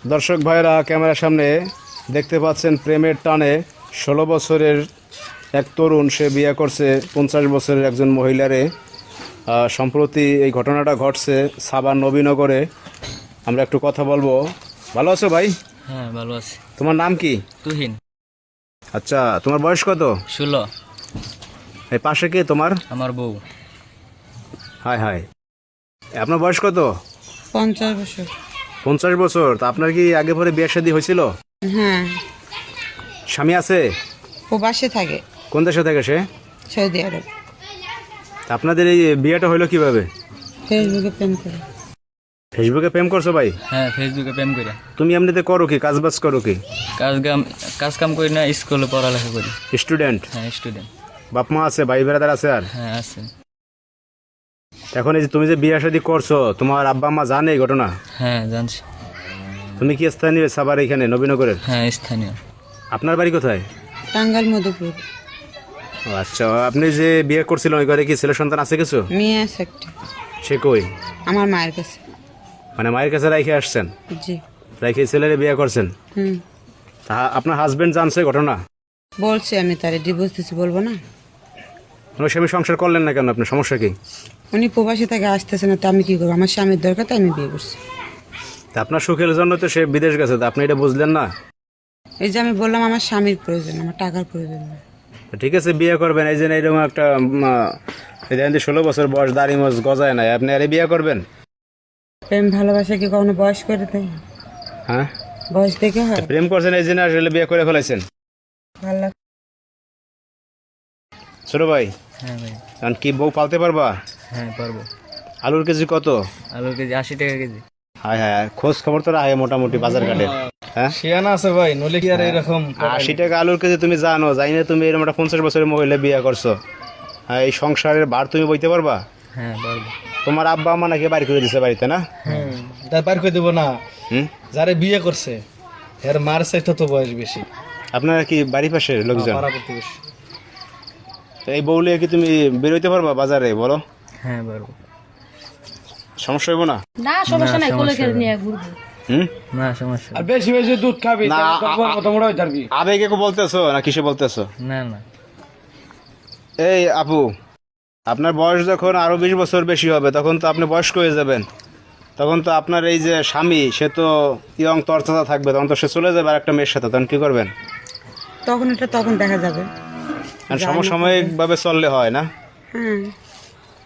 দর্শক ভাইরা ক্যামেরার সামনে দেখতে পাচ্ছেন প্রেমের টানে 16 বছরের এক তরুণ সে বিয়ে করছে 50 বছরের একজন মহিলারে। সম্প্রতি এই ঘটনাটা ঘটছে সাভার নবীনগরে। আমরা একটু কথা বলবো। ভালো আছো ভাই? হ্যাঁ ভালো আছি। তোমার নাম কি? তুহিন। আচ্ছা, তোমার বয়স কত? 16। এই পাশে কে তোমার? আমার বউ। হাই হাই, আপনার বয়স কত? 50 বছর। 50 বছর? তা আপনার কি আগে পরে বিয়ে শাদী হয়েছিল? হ্যাঁ, স্বামী আছে? প্রবাসে থাকে, কোন দেশে থাকে সে? সৌদি আরব। তা আপনাদের এই বিয়েটা হইলো কিভাবে? ফেসবুকে প্রেম করে। ফেসবুকে প্রেম করছো ভাই? হ্যাঁ ফেসবুকে প্রেম করে। তুমি এমনিতে করো কি, কাজ বাজ করো কি? কাজ কাম করি না, স্কুলে পড়ালেখা করি। স্টুডেন্ট? হ্যাঁ স্টুডেন্ট। বাপ মা আছে, ভাই বেড়াদার আছে? আর হ্যাঁ আছে। এখন এই যে তুমি যে বিয়ে শাদী করছো, তোমার আব্বা আম্মা জানে এই ঘটনা? হ্যাঁ জানছি। তুমি কি স্থানীয় সাভার এখানে নবীনগরের? হ্যাঁ স্থানীয়। আপনার বাড়ি কোথায়? টাঙ্গাইল মধুপুর। ও আচ্ছা, আপনি যে বিয়ে করছিলেন ওই ঘরে কি ছেলে সন্তান আছে কিছু? মেয়ে আছে একটা, সে কই? আমার মায়ের কাছে। মানে মায়ের কাছে রাইখে আসছেন? জি। রাইখে ছেলেরে বিয়ে করছেন? হুম, তা আপনার হাজবেন্ড জানছে ঘটনা? বলছি আমি তারে ডিভোর্স দিচ্ছি, বলবো না? ওই স্বামী সংসার করলেন না কেন? আপনার সমস্যা কি? উনি প্রবাসে থেকে আসতেছে না, তো আমি কি করবো? আমার স্বামীর দরকার, তাই আমি বিয়ে করছি। তা আপনার সুখের জন্য তো সে বিদেশ গেছে, তা আপনি এটা বুঝলেন না? এই যে আমি বললাম আমার স্বামীর প্রয়োজন, আমার টাকার প্রয়োজন না। তো ঠিক আছে, বিয়ে করবেন। এই যে এইরকম একটা 16 বছর বয়স, দাড়ি মোজ গজায় নাই, আপনি আরে বিয়ে করবেন? প্রেম ভালোবাসা কি কখনো বয়স করে দেয়? হ্যাঁ, বয়স দেখে হয়? প্রেম করছেন এই জন্য আসলে বিয়ে করে ফেলাইছেন? ভালো লাগে। ছোট ভাই, হ্যাঁ ভাই। কারণ কি বউ পালতে পারবা? হ্যাঁ পারবো। আলুর কেজি কত? আলুর কেজি 80 টাকা কেজি। হ্যাঁ হ্যাঁ, খোঁজ খবর তো রাখে মোটামুটি বাজার ঘাটে। হ্যাঁ, শিয়ানা আছে ভাই, নলে কি আর এরকম 80 টাকা আলুর কেজি তুমি জানো? জানি না তুমি এরকম একটা 50 বছরের মহিলা বিয়ে করছো। হ্যাঁ, এই সংসারের ভার তুমি বইতে পারবা? হ্যাঁ পারবো। তোমার আব্বা আম্মা নাকি বাড়ি করে দিছে বাড়িতে, না? তাই পার করে দেবো না? হুম, যারে বিয়ে করছে এর মার চাইতে তো বয়স বেশি। আপনারা কি বাড়ি পাশের লোকজন? পাড়া প্রতিবেশী। তো এই বউলে কি তুমি বেরোইতে পারবা বাজারে, বলো? হ্যাঁ পারবো। সমস্যা হইব না? না সমস্যা নাই, কোলে করে নিয়ে ঘুরবো। হুম, না সমস্যা আর বেশি বেশি দুধ খাবি, না, মোটামুটি হয়ে যাবি। আবেগে বলতেছো না কিসে বলতেছো? না না। এই আপু, আপনার বয়স যখন আরো 20 বছর বেশি হবে তখন তো আপনি বয়স্ক হয়ে যাবেন। তখন তো আপনার এই যে স্বামী, সে তো ইয়ং তরতাজা থাকবে, তখন তো সে চলে যাবে আর একটা মেয়ের সাথে, তখন কি করবেন? তখন এটা তখন দেখা যাবে। কারণ সমসাময়িক ভাবে চললে হয় না? হ্যাঁ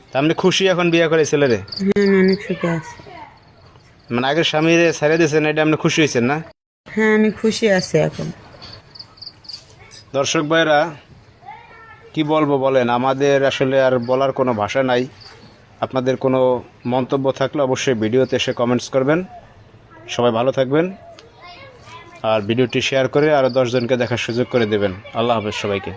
তা আপনি খুশি এখন বিয়ে করে ছেলেরে? হ্যাঁ, আমি অনেক সুখে আছি। মানে আগের স্বামীরে ছেড়ে দিয়েছেন, এটা আপনি খুশি হয়েছেন না? হ্যাঁ আমি খুশি আছি এখন। দর্শক ভাইরা, কি বলবো বলেন, আমাদের আসলে আর বলার কোনো ভাষা নাই। আপনাদের কোনো মন্তব্য থাকলে অবশ্যই ভিডিওতে এসে কমেন্টস করবেন। সবাই ভালো থাকবেন, আর ভিডিওটি শেয়ার করে আরও 10 জনকে দেখার সুযোগ করে দেবেন। আল্লাহ হাফেজ সবাইকে।